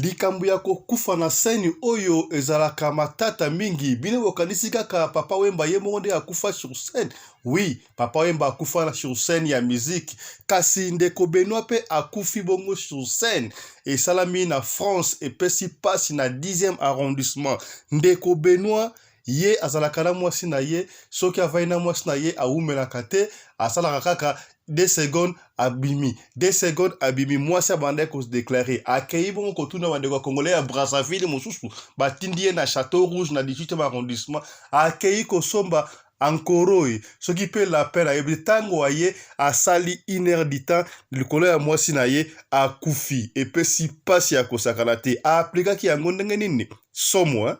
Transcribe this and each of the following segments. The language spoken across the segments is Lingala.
likambo ya kokufa na scène oyo ezalaka matata mingi bino bokanisi kaka Papa Wemba ye moko nde akufa sur scène. Oui, Papa Wemba akufa sur scène ya musique, kasi ndeko Benoît pe akufi bongo sur scène esalami na France epesi pasi na 10e arrondissement. Ndeko Benoît ye azalaka na mwasi na ye, soki avai na mwasi na ye aumelaka te, asalaka kaka 2 secondes abimi 2 secondes abimi mwasi abandai ko se déclarer akei bongo kotuna bandeko congolais ya Brazzaville mosusu batindi ye na Château Rouge na 18e arrondissement akei kosomba Ankoroe soki pe la peine ayebi tango aye asali 1 heure du temps likolo ya mwasi na ye akufi epesi pasi ya kosakana te aplikaki yango ndenge nini somo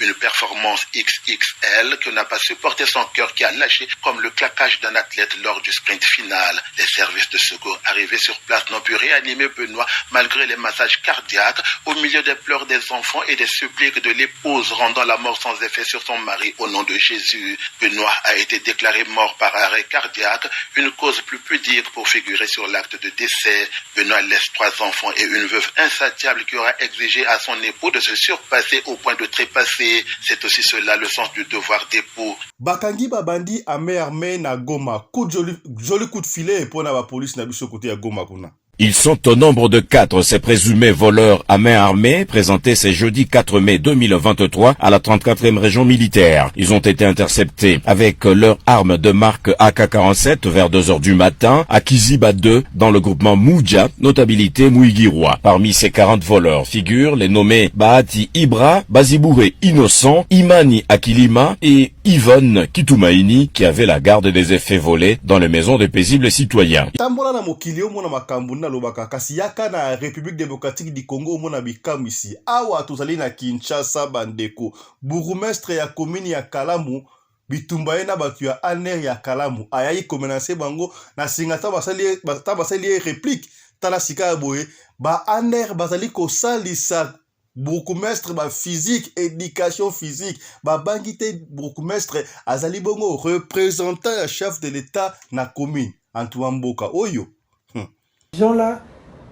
Une performance XXL qui n'a pas supporté son cœur qui a lâché comme le claquage d'un athlète lors du sprint final. Les services de secours arrivés sur place n'ont pu réanimer Benoît malgré les massages cardiaques au milieu des pleurs des enfants et des suppliques de l'épouse rendant la mort sans effet sur son mari au nom de Jésus. Benoît a été déclaré mort par arrêt cardiaque, une cause plus pudique pour figurer sur l'acte de décès. Benoît laisse 3 enfants et une veuve insatiable qui aura exigé à son époux de se surpasser au point de trépasser. C'est aussi cela le sens du devoir d'époux. Bakangi babandi armé na Goma. Joli coup de filet pour la police na biso côté ya Goma kuna. Ils sont au nombre de 4, ces présumés voleurs à main armée, présentés ce jeudi 4 mai 2023 à la 34e région militaire. Ils ont été interceptés avec leurs armes de marque AK-47 vers 2 heures du matin à Kiziba 2 dans le groupement Moudja, notabilité Mouigirwa. Parmi ces 40 voleurs figurent les nommés Bahati Ibra, Bazibouré Innocent, Imani Akilima et Yvonne Kitumaini qui avaient la garde des effets volés dans les maisons des paisibles citoyens. Lobaka kasi yaka na République démocratique du Congo mona bikamu ici awa tozali na Kinshasa bandeko bourgmestre ya commune ya Kalamu bitumba ena batu ya aner ya Kalamu ayayi komenanse bango na singata basali réplique tala sika boye ba aner bazali ko salisa bourgmestre ba physique éducation physique ba bangite bourgmestre azali bongo représentant ya chef de l'état na commune Antoine Mboka oyo. Les gens là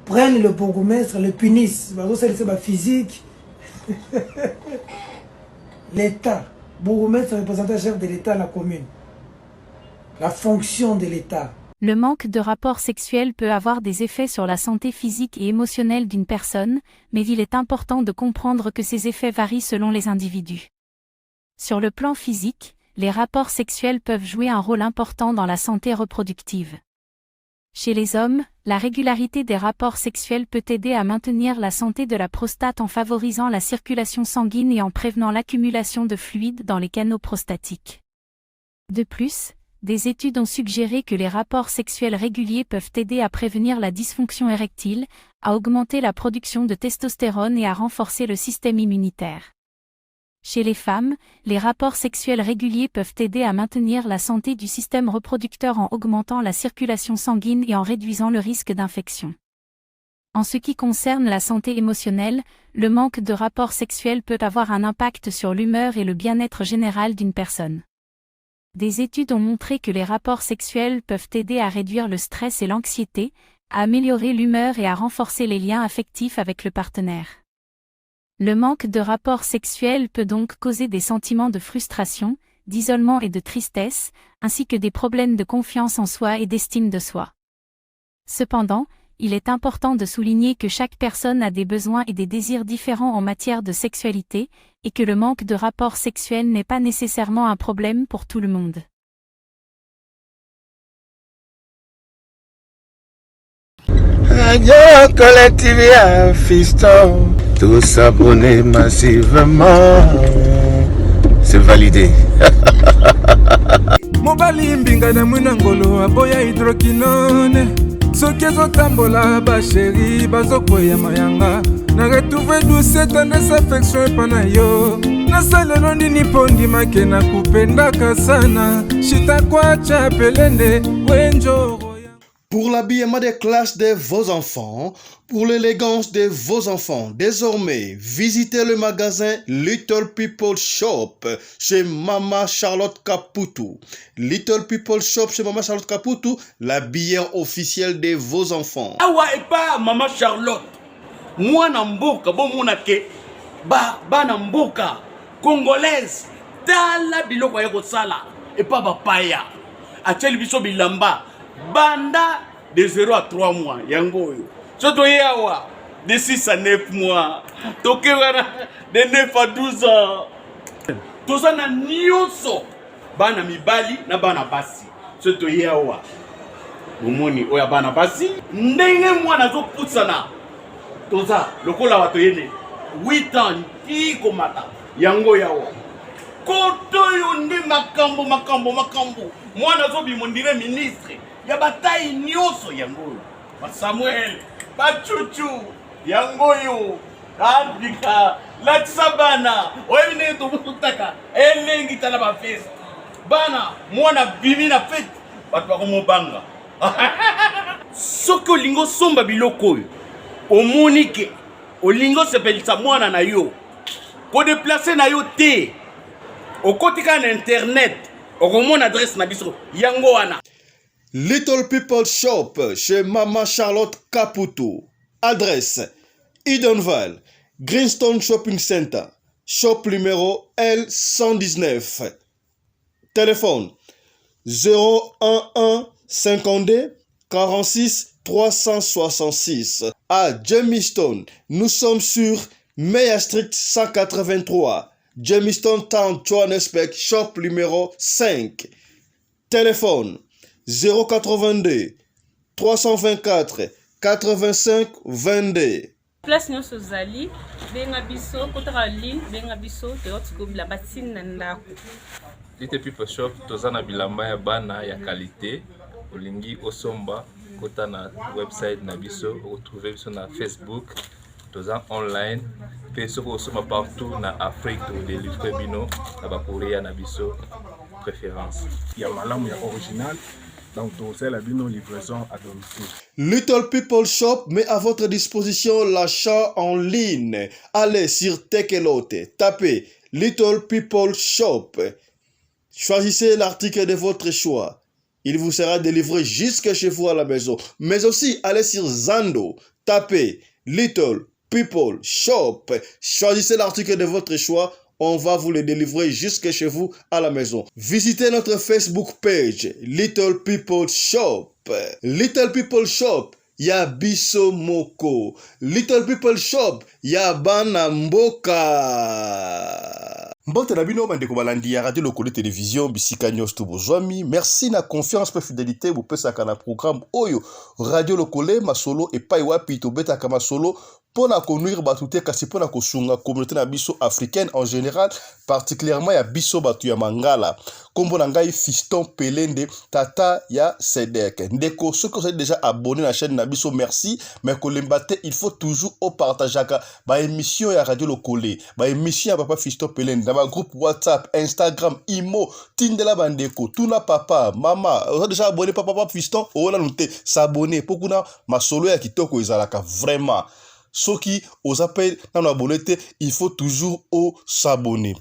prennent le bourgmestre, le punissent. C'est physique. L'État. Bourgmestre représentant chef de l'État à la commune. La fonction de l'État. Le manque de rapport sexuel peut avoir des effets sur la santé physique et émotionnelle d'une personne, mais il est important de comprendre que ces effets varient selon les individus. Sur le plan physique, les rapports sexuels peuvent jouer un rôle important dans la santé reproductive. Chez les hommes, la régularité des rapports sexuels peut aider à maintenir la santé de la prostate en favorisant la circulation sanguine et en prévenant l'accumulation de fluide dans les canaux prostatiques. De plus, des études ont suggéré que les rapports sexuels réguliers peuvent aider à prévenir la dysfonction érectile, à augmenter la production de testostérone et à renforcer le système immunitaire. Chez les femmes, les rapports sexuels réguliers peuvent aider à maintenir la santé du système reproducteur en augmentant la circulation sanguine et en réduisant le risque d'infection. En ce qui concerne la santé émotionnelle, le manque de rapports sexuels peut avoir un impact sur l'humeur et le bien-être général d'une personne. Des études ont montré que les rapports sexuels peuvent aider à réduire le stress et l'anxiété, à améliorer l'humeur et à renforcer les liens affectifs avec le partenaire. Le manque de rapports sexuels peut donc causer des sentiments de frustration, d'isolement et de tristesse, ainsi que des problèmes de confiance en soi et d'estime de soi. Cependant, il est important de souligner que chaque personne a des besoins et des désirs différents en matière de sexualité, et que le manque de rapports sexuels n'est pas nécessairement un problème pour tout le monde. Radio Collectivia Fiston, tous s'abonner massivement, c'est validé. Mobali mbinga na mwina ngolo aboya hydroquinone soki ezotambola basheri bazokoya mayanga na retrouve douce tendresse affection epana yo nasalelo nini mpo ndimake na kupendaka sana shitakwacha pelende wenjoro. Pour l'habillement des classes de vos enfants, pour l'élégance de vos enfants, désormais, visitez le magasin Little People Shop chez Mama Charlotte Caputo. Little People Shop chez Mama Charlotte Caputo, la bière officielle de vos enfants. Awa et pas Mama Charlotte. mwana mboka bomona ke bana mboka congolaise tala biloko ya kosala epa bapaya atieli biso bilamba banda de 0 à 3 mois yango oyo so toye awa de 6 à 9 mois toke wana de 9 à 12 ans toza na nyonso bana mibali na bana basi so toye awa bomoni oya bana basi ndenge mwana azopusana toza lokola wato yene 8 ans ti komata yango yawa koto yo nde makambo mwana azobima ndire ministre ya bataille nyonso yango oyo basamuel bachuchu yango oyo abika latisa bana oyebi ndenge tobutaka elengi tala bafeste bana mwana bimi na fete bato bakomobanga soki olingo somba biloko oyo omoni ke olingo sepelisa mwana na yo kodeplace na yo te okotika na internet okomona adresse na biso yango wana. Little People Shop chez Maman Charlotte Caputo. Adresse Edenval, Greenstone Shopping Center, shop numéro L119. Téléphone 011 52 46 366. À Jamestown, nous sommes sur Meyer Street 183. Jamestown Town, Johannesburg, shop numéro 5. Téléphone 082 324 85 22. Place nyonso zali benga biso kotaka ligne benga biso teotiko bilamba tina ndako. Little People Shop toza na bilamba ya bana ya qualité olingi osomba kota na website na biso retrouver biso na Facebook toza online pe soko osomba partout na Afrique to délivrer bino na ba Korea na biso préférence ya malamu ya original. Donc, c'est la livraison à domicile. Little People Shop met à votre disposition l'achat en ligne. Allez sur Tekelote, tapez Little People Shop. Choisissez l'article de votre choix. Il vous sera délivré jusque chez vous à la maison. Mais aussi, allez sur Zando, tapez Little People Shop. Choisissez l'article de votre choix. On va vous le délivrer jusque chez vous à la maison. Visitez notre Facebook page, Little People Shop. Little People Shop, ya biso moko. Little People Shop, ya bana mboka. Mbote na bino bandeko balandi ya Radio Lokole Télévision bisika nyos to bozwami. Merci na confiance pe fidélité bu pesaka na programme oyo Radio Lokole masolo et pai wapi to beta kama solo pona konuire batute kasi pona kosunga communauté na biso africaine en général, particulièrement ya biso batu ya Mangala. Kombo na ngai Fiston Pelende tata ya Sedek. Ndeko ceux qui sont déjà abonnés na chaîne na biso merci, mais kolembate il faut toujours au partageaka ba émission ya Radio Lokole, ba émission ya papa Fiston Pelende dans ba groupe WhatsApp, Instagram, Imo, tindela bandeko, tuna papa, mama, vous déjà abonné papa Fiston, on a noté s'abonner pour kuna masolo ya kitoko ezalaka vraiment. Soki aux appels dans l'abonné, il faut toujours s'abonner.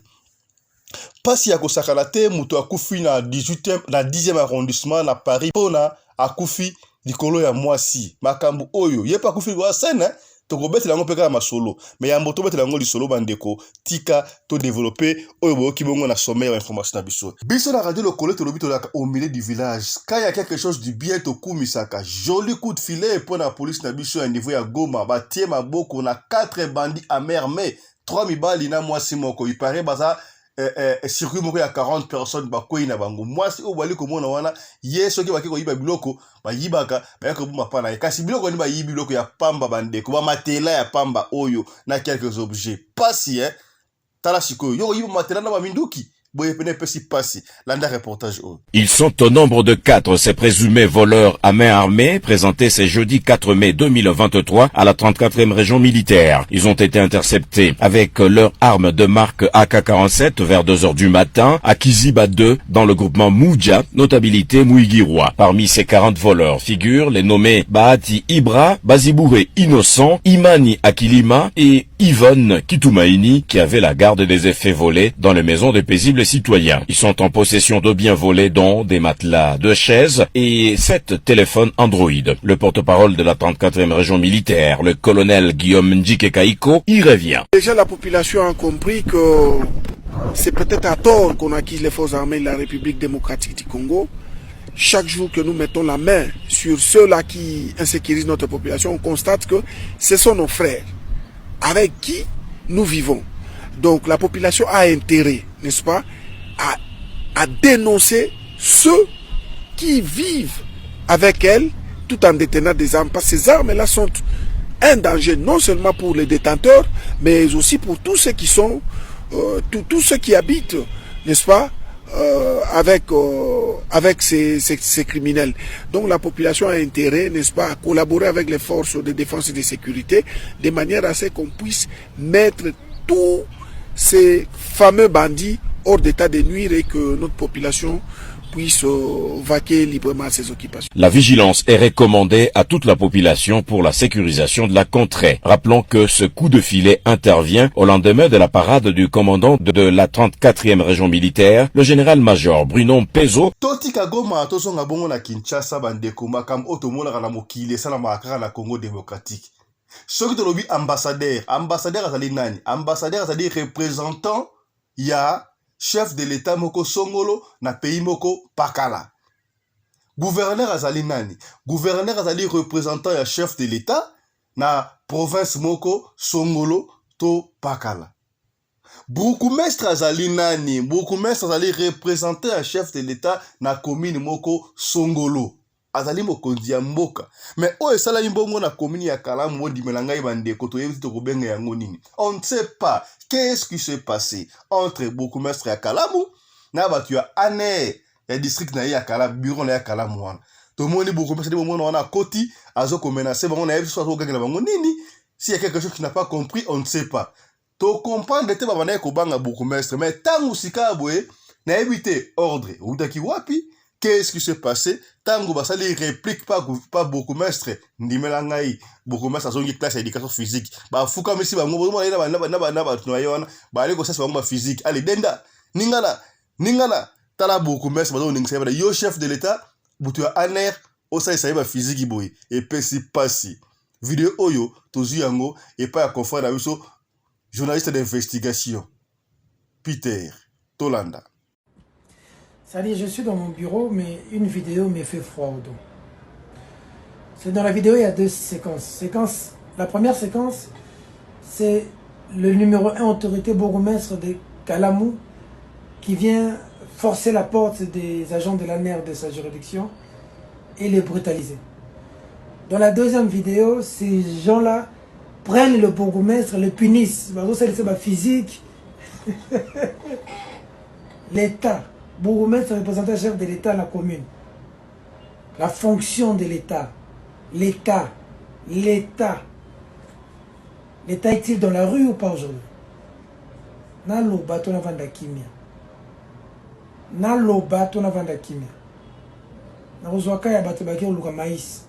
Pasi ya kosakala te muto akufi na 18e na 10e arrondissement na Paris pona akufi likolo ya mwasi makambu oyo yepa akufi wa sene to betela ngo peka masolo mais yambo to betela ngo lisolo bandeko tika to développer oyo bo kibongo na sommet information na biso na Radio Lokole to lobito la au milieu du village quand il y a quelque chose du bien to kumisaka joli coup de filet pour la police na biso à niveau ya Goma batie maboko na 4 bandits à mer mais 3 mibali na mwasi moko il paraît baza circuit moko ya 40 personnes bakoyi na bango mwasi o bali komona wana yeso ki bakiko yiba biloko bayibaka bayako buma pana kasi biloko ni bayibi biloko ya pamba bandeko ba matela ya pamba oyo na quelques objets pasi tala sikoyo yo yiba matela na ba minduki. Ils sont au nombre de 4, ces présumés voleurs à main armée, présentés ce jeudi 4 mai 2023 à la 34e région militaire. Ils ont été interceptés avec leurs armes de marque AK-47 vers 2h du matin à Kiziba 2 dans le groupement Moudja, notabilité Mouigirwa. Parmi ces 40 voleurs figurent les nommés Bahati Ibra, Bazibouré Innocent, Imani Akilima et Yvonne Kitoumaini qui avait la garde des effets volés dans les maisons des paisibles citoyens. Ils sont en possession de biens volés dont des matelas, 2 chaises et 7 téléphones Android. Le porte-parole de la 34e région militaire, le colonel Guillaume Ndjike Kaiko, y revient. Déjà la population a compris que c'est peut-être à tort qu'on acquise les forces armées de la République démocratique du Congo. Chaque jour que nous mettons la main sur ceux-là qui insécurisent notre population, on constate que ce sont nos frères avec qui nous vivons. Donc la population a intérêt, n'est-ce pas, à dénoncer ceux qui vivent avec elle tout en détenant des armes. Parce que ces armes-là sont un danger non seulement pour les détenteurs, mais aussi pour tous ceux qui sont, tous ceux qui habitent, n'est-ce pas, avec ces criminels. Donc la population a intérêt, n'est-ce pas, à collaborer avec les forces de défense et de sécurité de manière à ce qu'on puisse mettre tous ces fameux bandits hors d'état de nuire et que notre population puisse vaquer librement à ses occupations. La vigilance est recommandée à toute la population pour la sécurisation de la contrée. Rappelons que ce coup de filet intervient au lendemain de la parade du commandant de la 34e région militaire, le général-major Bruno Mpezo. Totika Goma tozonga bongo na Kinshasa bandeko makam otomona na mokili sala makaka na Congo démocratique. Soki tolobi ambassadeur azali nani? Ambassadeur azali représentant ya chef de l'État moko songolo na pays moko pakala. Gouverneur azali nani? Gouverneur azali représentant ya chef de l'État na province moko songolo to pakala. Bourgmestre azali nani? Bourgmestre azali représentant ya chef de l'État na commune moko songolo. Azali mokonzi ya mboka. Mais o esala imbongo na commune ya Kalamu wodi melangai bandeko to yebiti to kobenga yango nini. On ne sait pas qu'est-ce qui s'est passé entre bourgmestre ya Kalamu na batu ya Aner ya district na ya Kalamu bureau na ya Kalamu wana. To moni bourgmestre de momona wana koti azo ko menacer bango na yebiti so azo gangela bango nini. S'il y a quelque chose qui n'a pas compris, on ne sait pas. To comprendre te babana ko banga bourgmestre mais tangu sikabwe na yebite ordre udaki wapi. Qu'est-ce qui s'est passé? Tango basali réplique pas bourgmestre ndimela ngai bourgmestre azongi classe d'éducation physique ba fuka mesi bango bomo na ba tunoyona ba ale ko sasa bango physique allez denda ningala tala bourgmestre bazo ningisa ba yo chef de l'état butu ya Aner osa isa ba physique boy et pesi pasi vidéo oyo tozu yango et pas à confondre avec so journaliste d'investigation Peter Tolanda. C'est-à-dire, je suis dans mon bureau, mais une vidéo me fait froid au dos. C'est dans la vidéo, il y a 2 séquences. La première séquence, c'est le numéro 1 autorité bourgmestre de Kalamu qui vient forcer la porte des agents de l'ANER de sa juridiction et les brutaliser. Dans la deuxième vidéo, ces gens-là prennent le bourgmestre, le punissent. C'est physique. L'État. Bourgmestre représentant chef de l'État à la commune. La fonction de l'État. L'État. L'État est-il dans la rue ou pas aujourd'hui? Nalo bato na vanda kimia. Nalo bato na vanda kimia. Na rozwaka ya bato baki oluka maïs.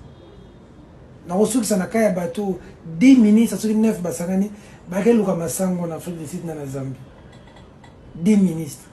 Na rosuki sana kaya bato 10 ministres soki 9 basangani baki oluka masango na Afrique du Sud na Zambie. 10 ministres.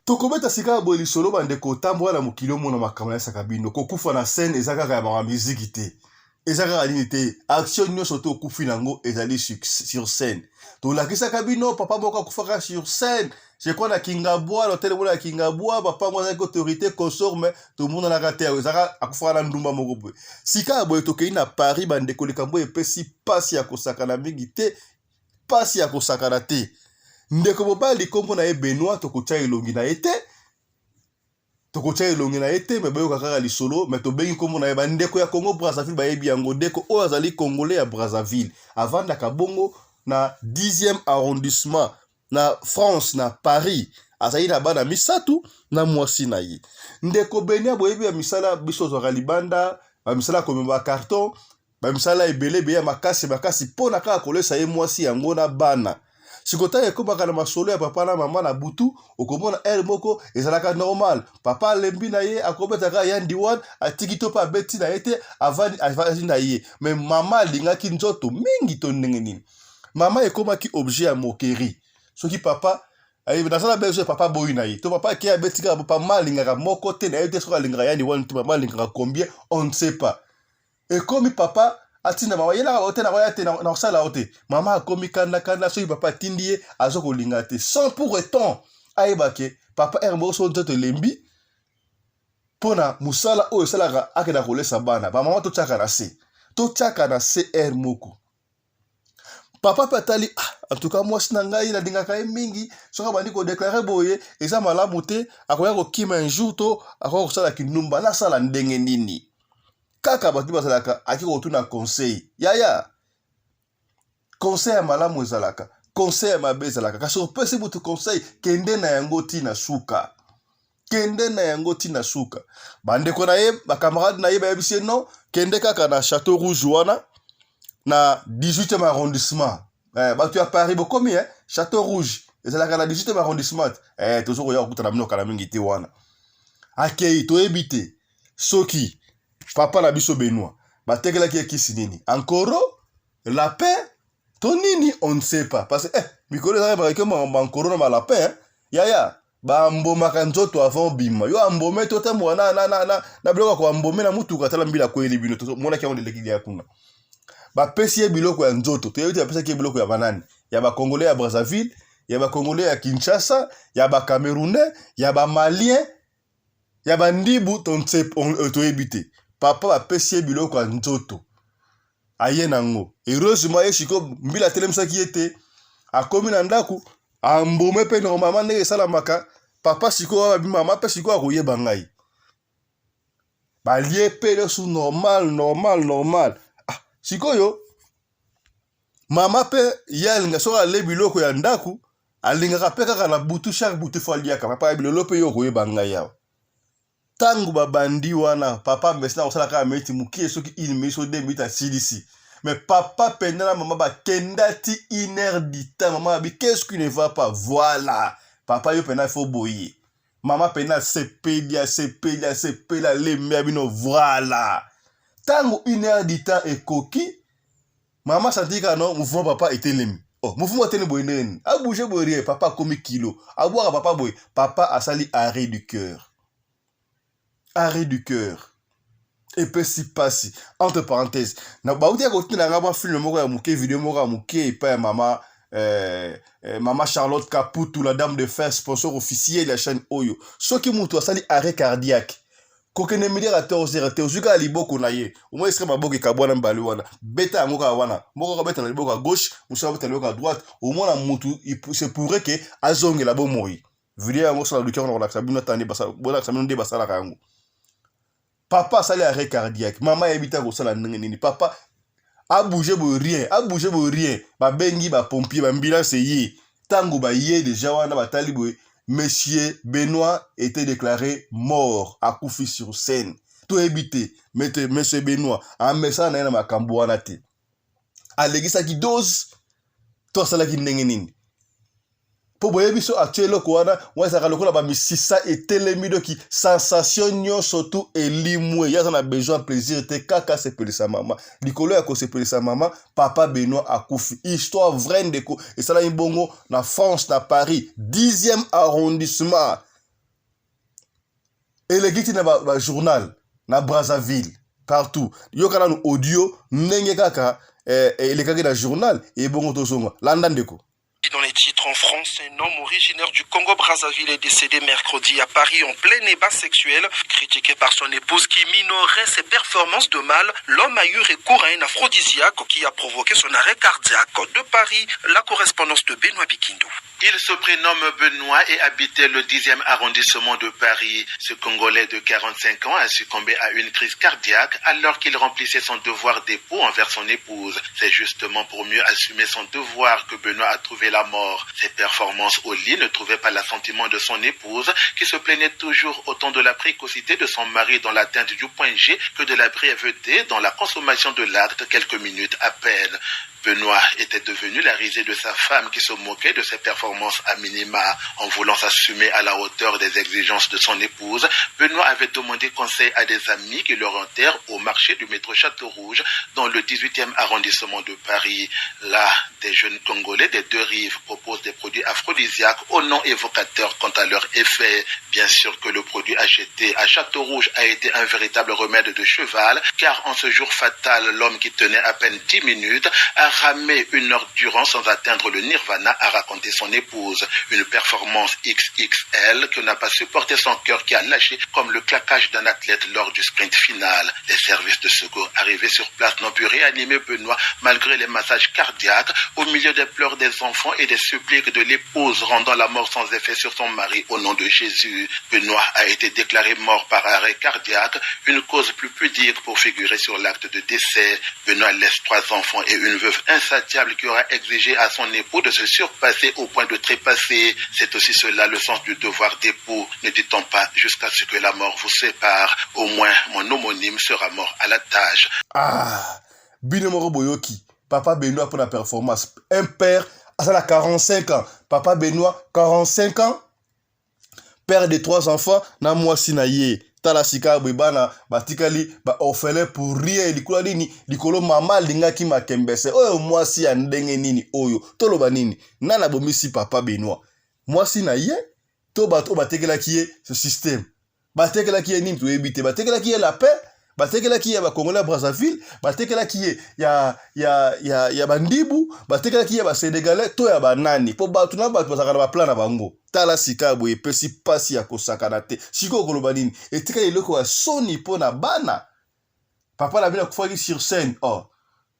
Tokobeta sika bolisolo bandeko tambola na mokili omona makambo ya sakabino kokufa na scène ezaka ya ba musique te ezaka nini te action nyonso to okufi nango ezali sur scène tolakisaka bino papa moko akufaka sur scène je crois na Kingabwa l'hôtel mona Kingabwa papa moko azaki autorité consort mais tout monde na kate ezaka akufaka na ndumba moko boye sika boye tokei na Paris bandeko likambo epesi pasi ya kosakana mingi te pasi ya kosakana te ndeko mobali kombo na ye Benoît tokotya elongi na ye te tokotya elongi na ye te me boyoka kaka lisolo me tobengi kombo na ye bandeko ya Congo Brazzaville bayebi yango ndeko oyo azali congolais ya Brazzaville avandaka bongo na 10e arrondissement na France na Paris azali na bana misatu na mwasi na ye ndeko Benoît boyebi ya misala biso zwaka libanda ba misala komemba carton ba misala ebele beya makasi pona kaka kolesa ye mwasi yango na bana sikota ekomaka na masolo ya papa na mama na butu okomona elle moko ezalaka normal papa lembi na ye akobetaka ya ndiwan atiki to pa beti na ye te avandi na ye mais mama alingaki nzoto mingi to ndenge nini mama ekomaki objet ya moquerie soki papa nazala besoin papa boyi na ye to papa ki abetika papa malingaka moko te na ye te soki alingaka ya ndiwan te mama alingaka combien on ne sait pas ekomi papa atina mama yela ote na roya te na sala ote mama akomi kanda so papa tindi ye azoko linga te sans pour autant aibake papa ermo so nzoto lembi pona musala oyo salaka akeda kolesa bana ba mama to chaka na se moko papa patali en tout cas moi sina ngai na dingaka mingi soka bandi ko déclarer boye eza malamu te akoya ko kima un jour to akoya ko sala kinumba na sala ndenge nini kaka batu bazalaka aki kotuna conseil yaya conseil ya malamu ezalaka conseil ya mabe ezalaka kasi opesi butu conseil kende na yango tina suka bandeko na ye bakamarade na ye bayebisi non kende kaka na Château Rouge wana na 18e arrondissement batu ya Paris bokomi Château Rouge ezalaka na 18e arrondissement tozoko ya kokutana bino kala mingi te wana akei toyebi te soki papa na biso Benoît batekelaki ekisi nini encore lapin to nini on ne sait pas parce que mikolo ezaka bareke encore na malapin yaya bambomaka nzoto avant bima yo ambome to te mwana na biloko kwa ambome na mutuka tala mbila kweli bino to mona kia ondeleki ya kuna bapesi ye biloko ya nzoto to yebiti bapesi ye biloko ya banani ya ba congolais ya Brazzaville ya ba congolais ya Kinshasa ya ba camerounais ya ba malien ya ba ndibu to yebiti papa bapesi ye biloko ya nzoto aye nango heureusement ye shiko mbila telemisaki ye te akomi na ndaku ambome pe normalement ndenge esalamaka papa siko mama pe siko akoyeba ngai balie pe lesu normal sikoyo mama pe yalinga soka ale biloko ya ndaku alingaka pe kaka na butu chaque butu faliaka papa bilolo pe yo koyeba ngai yawa tangu babandi wana papa mesina osala ka meti mukie soki il miso de mita silisi mais papa pendant maman ba kendati 1 heure du temps maman bi qu'est-ce qui ne va pas voilà papa yo pendant faut boyer maman pendant sepela les mebino voilà tangu 1 heure du temps ekoki maman sentit que non mouvement papa était lemi mouvement était boyenen a bouger boyer papa komi kilo a boire papa boy papa a sali arrêt du cœur et puis si passe entre parenthèses na ba uti ko tina ngaba film moko ya muke vidéo moko ya muke pa ya mama mama Charlotte Caputo la dame de fer sponsor officiel de la chaîne Oyo soki mutu asali arrêt cardiaque kokene midira 14h uzuka liboko na ye au moins serait maboko kabwana mbali wana beta yango ka wana moko ka beta na liboko à gauche musa beta na liboko à droite au moins na mutu c'est pourrait que azongela bo moi vidéo yango sur le cœur na sabino tande basa bona sabino de basala yango papa sali arrêt cardiaque maman ebita ko sala nini papa a bougé bo rien ba bengi ba pompier ba ambulance yi tango ba yé déjà wana batali bo monsieur Benoît était déclaré mort à Koufi sur scène to ebité monsieur Benoît a message na makambo wana te alegisa ki dose to sala ki nini po boye biso actuellement ko wana wa sa kalokola ba misisa etelemi ki sensation nyonso tout elimwe ya na besoin plaisir te kaka se pelisa mama likolo ya ko se pelisa mama papa Benoît akufi histoire vraie ndeko et ça la bongo na France na Paris 10e arrondissement et le giti na ba journal na Brazzaville partout yo kana no audio ndenge kaka elekaki na journal et bongo tozonga landa ndeko. Dans les titres en France, un homme originaire du Congo-Brazzaville est décédé mercredi à Paris en plein ébat sexuel. Critiqué par son épouse qui minorait ses performances de mâle, l'homme a eu recours à un aphrodisiaque qui a provoqué son arrêt cardiaque. De Paris, la correspondance de Benoît Bikindo. Il se prénomme Benoît et habitait le 10e arrondissement de Paris. Ce Congolais de 45 ans a succombé à une crise cardiaque alors qu'il remplissait son devoir d'époux envers son épouse. C'est justement pour mieux assumer son devoir que Benoît a trouvé la mort. Ses performances au lit ne trouvaient pas l'assentiment de son épouse qui se plaignait toujours autant de la précocité de son mari dans l'atteinte du point G que de la brièveté dans la consommation de l'acte quelques minutes à peine. Benoît était devenu la risée de sa femme qui se moquait de ses performances à minima. En voulant s'assumer à la hauteur des exigences de son épouse, Benoît avait demandé conseil à des amis qui l'orientèrent au marché du métro Château-Rouge dans le 18e arrondissement de Paris. Là, des jeunes Congolais des deux rives proposent des produits aphrodisiaques au nom évocateur quant à leur effet. Bien sûr que le produit acheté à Château-Rouge a été un véritable remède de cheval, car en ce jour fatal, l'homme qui tenait à peine 10 minutes a ramé une heure durant sans atteindre le nirvana, a raconté son épouse. Une performance XXL que n'a pas supporté son cœur qui a lâché comme le claquage d'un athlète lors du sprint final. Les services de secours arrivés sur place n'ont pu réanimer Benoît malgré les massages cardiaques au milieu des pleurs des enfants et des suppliques de l'épouse rendant la mort sans effet sur son mari au nom de Jésus. Benoît a été déclaré mort par arrêt cardiaque, une cause plus pudique pour figurer sur l'acte de décès. Benoît laisse 3 enfants et une veuve insatiable qui aura exigé à son époux de se surpasser au point de trépasser. C'est aussi cela le sens du devoir d'époux. Ne dit-on pas jusqu'à ce que la mort vous sépare. Au moins, mon homonyme sera mort à la tâche. Ah, Binomoro Boyoki, Papa Benoît pour la performance. Un père, ça a 45 ans. Papa Benoît, 45 ans. Père de 3 enfants, na moi sinaye. Tala sika bana batikali ba orphelin pour rien likolo nini likolo mama lingaki makembese oyo mwasi ya ndenge nini oyo toloba nini nana bomisi Papa Benoît mwasi na ye to bato batekelaki ye ce système batekelaki ye nini to ebite batekelaki ye la paix batekelaki ye ba Congolais Brazzaville batekelaki ye ya bandibu batekelaki ye ba Sénégalais to ya banani po bato na bato bazakana ba plan na bango tala sikabo epesi pasi ya kosakana te siko koloba nini etika eloko ya soni po na bana papa na bina kufaki sur scène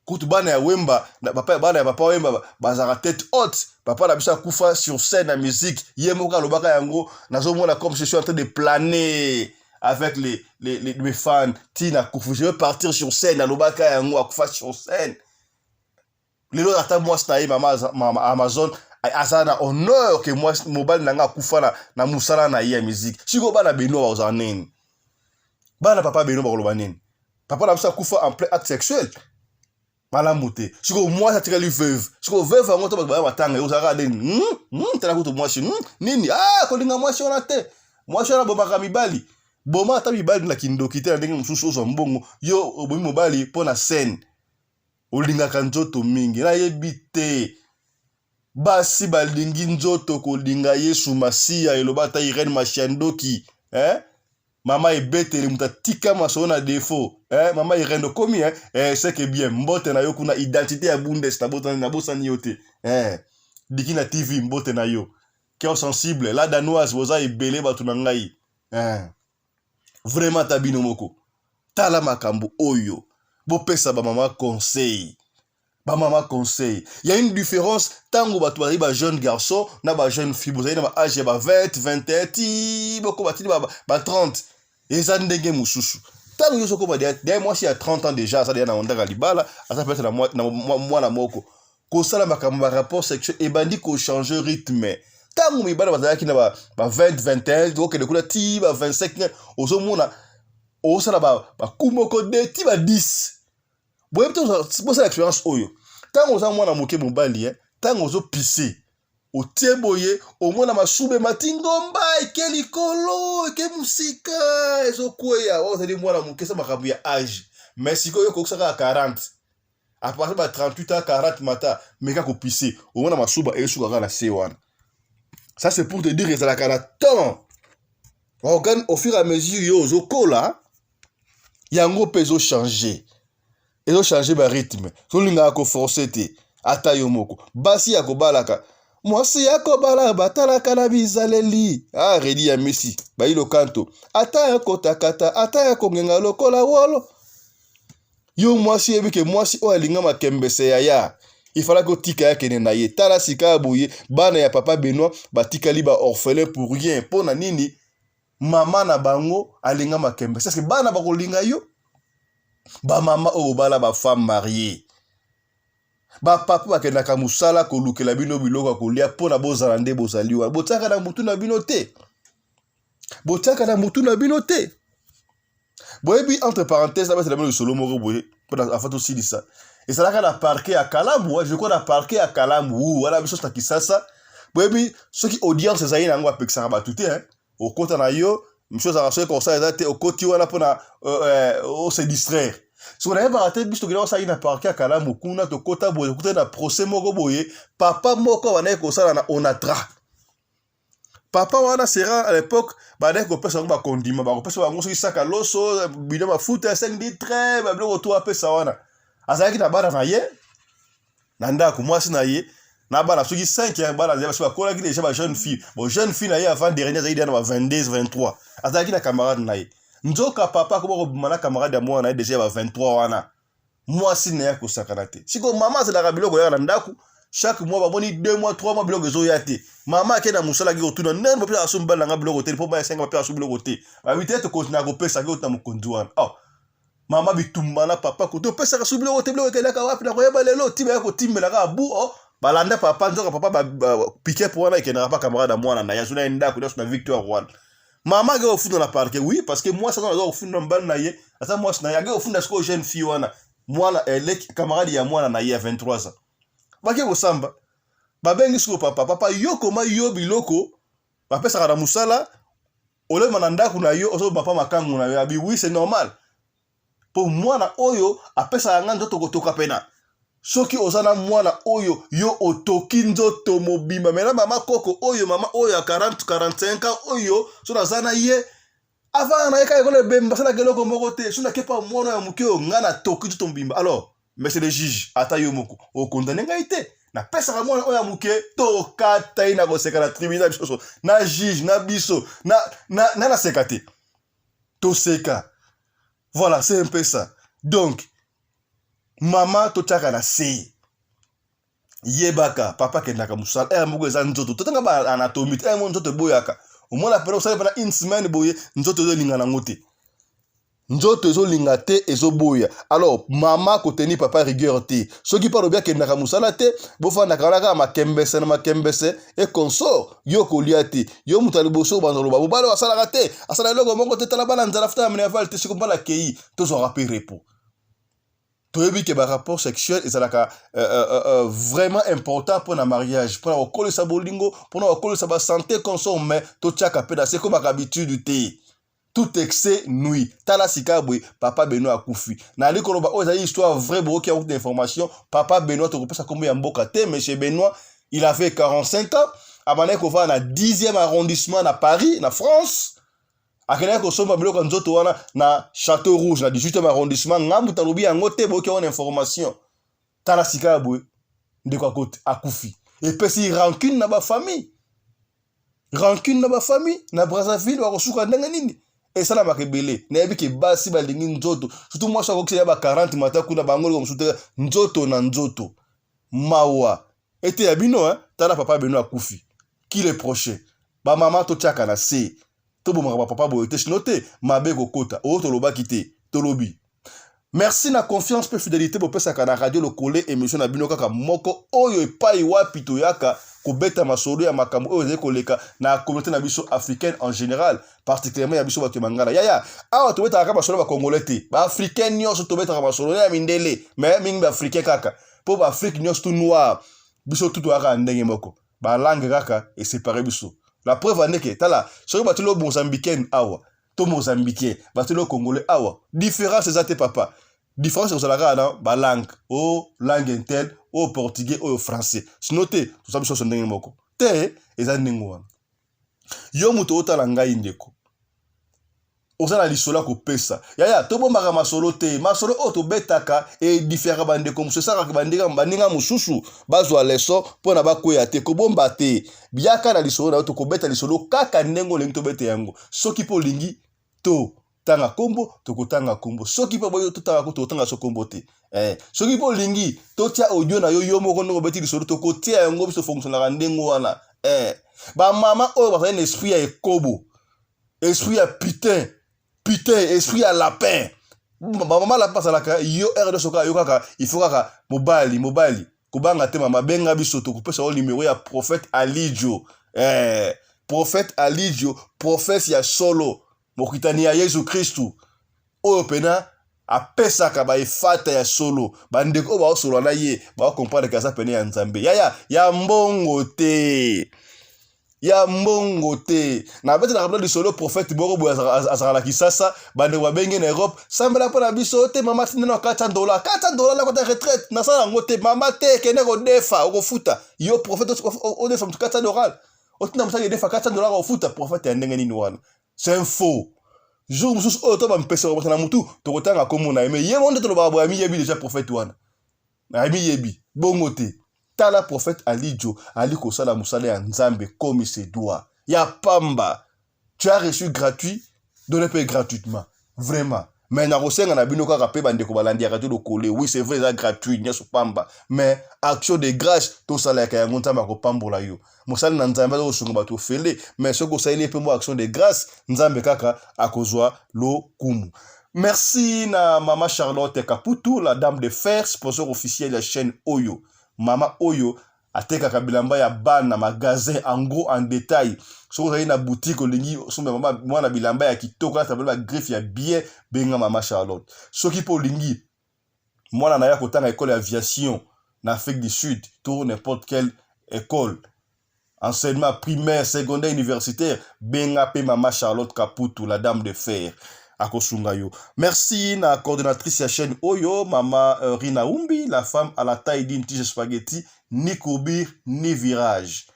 kutu bana ya Wemba na papa bana ya papa Wemba bazaka tête haute papa na bisa kufa sur scène na musique yemoka lobaka yango nazomona comme je suis en train de planer avec mes fans Tina Kufu je veux partir sur scène na lobaka yango akufa sur scène lelo ata moi staye mama Amazon asana honneur que moi mobile nanga kufa na musala na ya musique siko bana Benoît bazanene bana papa Benoît bakoloba nini papa na bisa kufa en plein acte sexuel malamuté siko moi ça tire lui veuve siko veuve ngo to ba matanga yo saka nini tala kuto moi nini kolinga moi on ate moi on bomaka mibali boma ta mibali na kindoki te ndenge mususu zo mbongo yo obomi mobali pona scène olinga kanzoto mingi na yebite basi balingi nzoto kolinga Yesu Masia eloba ta Irene Mashandoki mama ebetele mutatika masona défaut mama Irene komi c'est que bien mbote na yo kuna identité ya Bundes na bosani yote dikina TV mbote na yo cœur sensible la danoise boza ebele batu na ngai vraiment tabino moko tala makambo oyo bopesa ba mama conseil. Il y a une différence tango bato bari ba jeune garçon na ba jeune fille bozali na ba âge ya ba 20 21 ti boko batili ba 30 eza ndenge mususu tango yo soko ba derrière moi si à 30 ans déjà ça déjà na onda libala ça peut être na moi na moko ko sala makambo ba rapport sexuel et bandi ko changer rythme tango mi bana bazalaki na ba 20 21 donc de kula ti ba 25 ozo mona o sala ba kumoko de ti ba 10. Boye peut-être c'est l'expérience oyo. Tango za mwana moke mobali tango zo pisser. O tieboye au mona masube matingomba ekelikolo eke musika ezokweya o zali mwana moke sa makabu ya âge. Mais siko yo kokosaka 40. À partir de 38 à 40 mata meka ko pisser au mona masuba esuka na C1. Ça c'est pour te dire que ça la temps. Organe au fur et à mesure yo zo kola yango mpe ezochange ba rythme tolingaka koforce te ata yo moko basi ya kobalaka mwasi ya kobalaka batalaka na bizaleli redi ya Messi bayilo kanto ata ya kotakata ata ya kongenga lokola wolo yo mwasi yebike mwasi oyo alinga makembese ya ifala kotika ya kene na ye tala sika boye bana ya papa Benoît batikali ba orphelin pour rien pona nini mama na bango alinga makembese parce que bana bakolinga yo ba mama oyo bala ba femme mariée ba papa bakendaka musala kolukela bino biloko kolia pona bozala nde bozali wa botaka na mutu na bino te boyebi entre parenthèses là c'est la solo moko boye pona afato silisa et ça là na parquet à Kalambu je crois na parquet à Kalambu wala biso sta kisasa boyebi ceux qui audience ezali nango apekisaka batu te au kota na yo monsieur za rassure comme ça ezate au koti wana pona se distraire. Si on avait raté, biso kila ça ina parquet à Kalambu kuna to kota boye kuta na procès moko boye papa moko wana ko sala na onatra. Papa wana sera à l'époque ba ko pesa ba kondima ba ko pesa ba ngoso isaka loso bidon ba foot 5 litres ba blo to apesa wana. Azaki na bana na ye nanda ko mwasi na ye na bana soki 5 ya bana ya ba kola ki déjà ba jeune fille. Bon jeune fille na ye avant dernier zaidi na 22 23. Azaki na camarade na ye. Nzoka papa ko mana camarade ya moi na déjà ba 23 wana. Mwasi na ya ko sakanate. Siko mama c'est la rabiloko ya ndako chaque mois ba boni 2 mois 3 mois biloko zo yate. Mama ke na musala ki otuna nen ba pesa asumba na biloko te po ba 5 ba pesa asumba biloko te. Ba bitete ko na ko pesa ki otana mukonzi wana. Oh. Mama bitumba na papa ko to pesa ka subilo te biloko ke ka wapi na ko yeba lelo tiba ko timbela ka bu oh. Balanda papa nzoka papa ba piquer pour wana ke na pas camarade à moi na ya zuna ndako na Victor Rwanda. Maman ga ofu dans la parquet oui parce que moi ça dans ofu dans bal na ye ata moi na ya ga ofu na sko jeune fille wana moi la elle camarade ya moi na ye 23 ans ba ke ko samba ba bengi sko papa yo koma yo biloko ba pesa ka na musala ole mananda kuna yo oso papa makangu na yo oui c'est normal pour moi na oyo apesa nga nzoto kotoka pena soki ozana mwana oyo yo otoki nzoto mobimba mena mama koko oyo mama oyo 40 45 ans oyo so nazana ye avant na yeka ekole bemba sala keloko moko te so na kepa mwana ya mukeo ngana toki nzoto mobimba alors monsieur le juge ata yo moko o condamné ngai te na pesa ka mwana oyo muke to kata ina ko seka na tribunal biso na juge na biso na sekate to seka. Voilà, c'est un peu ça. Donc, maman totaka na se. Yebaka, papa kendaka musala. Moko eza nzoto. Totanga ba anatomie. Mo nzoto boyaka. Au moins la période ça pendant une semaine boye nzoto zo linga na ngote. Nzoto zo linga te ezo boya. Alors, maman ko teni papa rigueur te. Soki parle bien kendaka musala te, bo fanda kala makembese et consort. Yo ko liate. Yo mutali boso banzolo ba. Bo balo asala rate. Asala logo moko te tala bala nzala fta mena val te siko bala kei. To zo rappel repos. Toyebi ke ba rapport sexuel ezalaka vraiment important pour un mariage, pour na okolo sa bolingo, pour na okolo sa ba santé consort mais to tchaka peda c'est comme habitude te. Tout excès nuit. Tala sikabwe papa Benoît akufi. Na likoloba o ezali histoire vraie boki a d'information. Papa Benoît to kopesa kombo ya mboka te monsieur Benoît, il avait 45 ans. Abane ko va na 10e arrondissement na Paris, na France. Akena ko somba biloko nzoto wana na Château Rouge na 18e arrondissement ngambu talobi yango te boki a information. Tala sikabwe ndeko akote akufi. Et pesi rancune na ba famille. Rancune na ba famille na Brazzaville wa kosuka ndenge nini? Et ça la makebele na yebi ke basi balingi nzoto surtout moi ça kokse ya ba 40 mata kuna bangolo comme surtout nzoto na nzoto mawa ete ya bino tala papa Benoît akufi qui le prochain ba maman to tchaka na se to bomaka ba papa boyote chinote mabe kokota o to loba kite to lobi. Merci na confiance pe fidélité bo pesa kana radio le collé émission na bino kaka moko oyo epai wapi to yaka kobeta masolo ya makambo oyo ezali koleka na communauté na biso africaine en général particulièrement ya biso bato mangala yaya awa to beta kaka masolo ba congolais te ba africain nyonso to beta masolo ya mindele mais mingi ba africain kaka po ba afrique nyonso tout noir biso tout aka ndenge moko ba langue kaka et séparer biso la preuve en est que tala soki bato lo mozambicain awa to mozambicain bato lo congolais awa différence ezate papa différence aux la dans ba langue o langue intel au portugais au français sinote tout ça biso ndenge moko te eza ndenge wana yo muto otala ngai ndeko ozala lisolo kopesa yaya tobombaka masolo te masolo oyo tobetaka edifiyaka bandeko mosusu esakaka baninga mosusu bazwa leso mpo na bakwea te kobomba te biaka na lisolo na yo tokobeta lisolo kaka ndenge olingi tobeta yango soki mpo olingi totanga kombo tokotanga kombo soki mpo boyo totanga totanga so kombo te soki mpo olingi totia audio na yo moko ndenge obeti lisolo tokotia yango biso fonctionnaka ndenge wana bamama oyo bazali na esprit ya ekobo esprit ya putain esprit ya lapin mama lapin azalaka yo r2 soka yo kaka il faut kaka mobali kobanga te mama benga biso tokopesa yo numéro ya prophète Alidio prophète Alidio prophète ya solo mokitani ya Yesu Kristu oyo pena apesaka baefata ya solo bandeko oyo baosolola na ye baokomprendre kaza pene ya nzambe ya mbongo te na bete na rappel du solo prophète moko boye azala kisasa bande babenge na Europe sambela pona biso te mama tinena $400 la kota retraite na sala ngote mama te kene ko defa okofuta yo prophète o defa mtu $400 otina msaki defa $400 ofuta prophète ya ndenge nini wana c'est un faux jour mususu oyo to bampesa ko na mutu tokotanga komona eme ye monde to lo ba mi yebi déjà prophète wana na mi yebi bongo te tala prophète Alidio ali kosala musala ya nzambe comme il se doit ya pamba tu as reçu gratuit donne pas gratuitement vraiment mais na kosenga na bino kaka pe bande ko balandi ya radio de coller oui c'est vrai ça gratuit nyaso pamba mais action de grâce to sala ya yango nzambe ko pambola yo musala na nzambe to sunga bato fele mais soko sala pe mo action de grâce nzambe kaka akozwa lo kumu. Merci na Mama Charlotte Kaputu, la dame de fer, sponsor officiel de la chaîne Oyo. Mama Oyo atekaka bilamba ya bana magasin en gros en détail. So vous na boutique olingi sombe mama mwana bilamba ya kitoko na tabela griffe ya bien benga Mama Charlotte. Soki po lingi mwana na ya kotanga école d'aviation na Afrique du Sud, tout n'importe quelle école. Enseignement primaire, secondaire, universitaire, benga pe Mama Charlotte Kaputu, la dame de fer. Akosungayo. Merci na coordonnatrice ya chaîne Oyo, Mama Rina Umbi, la femme à la taille d'une tige spaghetti, ni courbure, ni virage.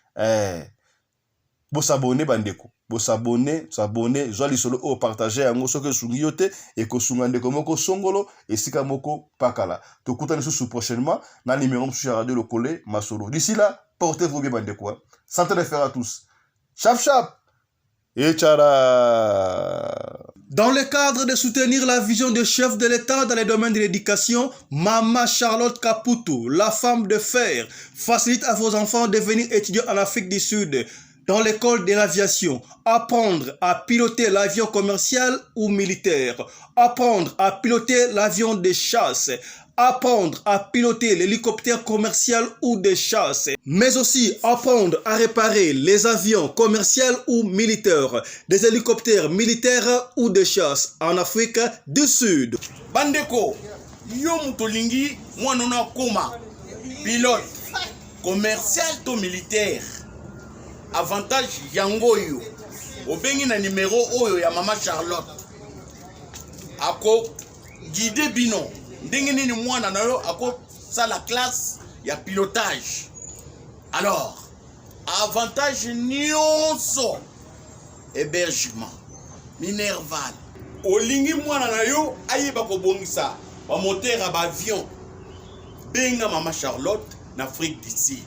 Bo s'abonner bandeko. Bo s'abonner, joie lisolo o partager yango soke sungi yote et ko sungandeko moko songolo et sika moko pakala. Tokutani sous prochainement na numéro sur radio le collé masolo. D'ici là, portez-vous bien bandeko. Santé de fer à tous. Chap chap. Et tchara. Dans le cadre de soutenir la vision du chef de l'État dans les domaines de l'éducation, Mama Charlotte Kaputu, la femme de fer, facilite à vos enfants de devenir étudiants en Afrique du Sud, dans l'école de l'aviation, apprendre à piloter l'avion commercial ou militaire, apprendre à piloter l'avion de chasse, apprendre à piloter l'hélicoptère commercial ou de chasse, mais aussi apprendre à réparer les avions commerciaux ou militaires, des hélicoptères militaires ou de chasse en Afrique du Sud. Bandeko, yo mutolingi mwanona koma pilote commercial to militaire. Avantage yango yo. Obengi na numéro oyo ya Mama Charlotte. Ako guide bino. Ndenge nini mwana na yo ako sa la classe ya pilotage. Alors, avantage nyonso hébergement minerval. Olingi mwana na yo ayeba ko bongisa ba moteur ba avion. Benga Mama Charlotte na Afrique du Sud.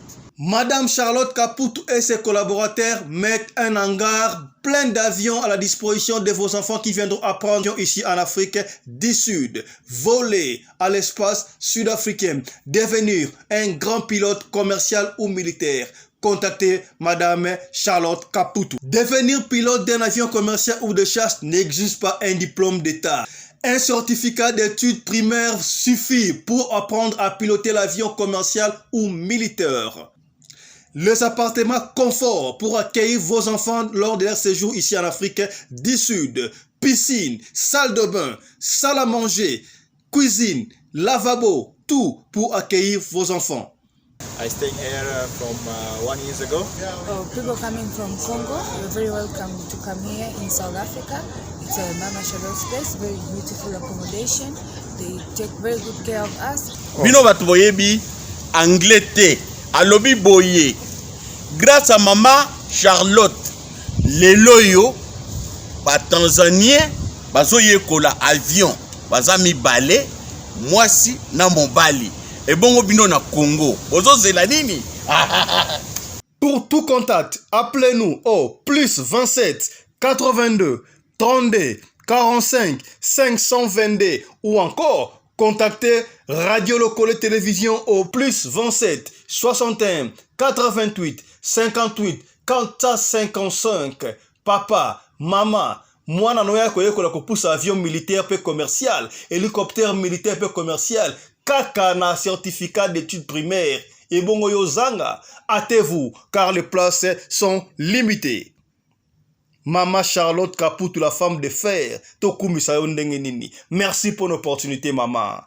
Madame Charlotte Kaputu et ses collaborateurs mettent un hangar plein d'avions à la disposition de vos enfants qui viendront apprendre ici en Afrique du Sud. Voler à l'espace sud-africain, devenir un grand pilote commercial ou militaire. Contactez Madame Charlotte Kaputu. Devenir pilote d'un avion commercial ou de chasse n'exige pas un diplôme d'État. Un certificat d'études primaires suffit pour apprendre à piloter l'avion commercial ou militaire. Les appartements confort pour accueillir vos enfants lors de leur séjour ici en Afrique du Sud. Piscine, salle de bain, salle à manger, cuisine, lavabo, tout pour accueillir vos enfants. I stayed here from 1 year ago. People coming from Congo, you're very welcome to come here in South Africa. It's a Mama Charlotte space, very beautiful accommodation. They take very good care of us. Bino batu boyebi anglais te. Alobi boye. Grâce à Mama Charlotte, les loyo, ba Tanzanien, bazoyekola avion baza mibale mwasi na mobali ebongo bino na Congo bozozela nini? Pour tout contact, appelez-nous au plus 27 82 32 45 522 ou encore contactez Radio Lokole Télévision au plus 27 61 88 58 455. Papa, maman, mwana noya koyekola kopusa avion militaire pe commercial, hélicoptère militaire pe commercial, kaka na certificat d'études primaires. Et bon yozanga, hâtez-vous car les places sont limitées. Mama Charlotte Caputo, la femme de fer, Tokumisa Yondengenini. Merci pour l'opportunité, maman.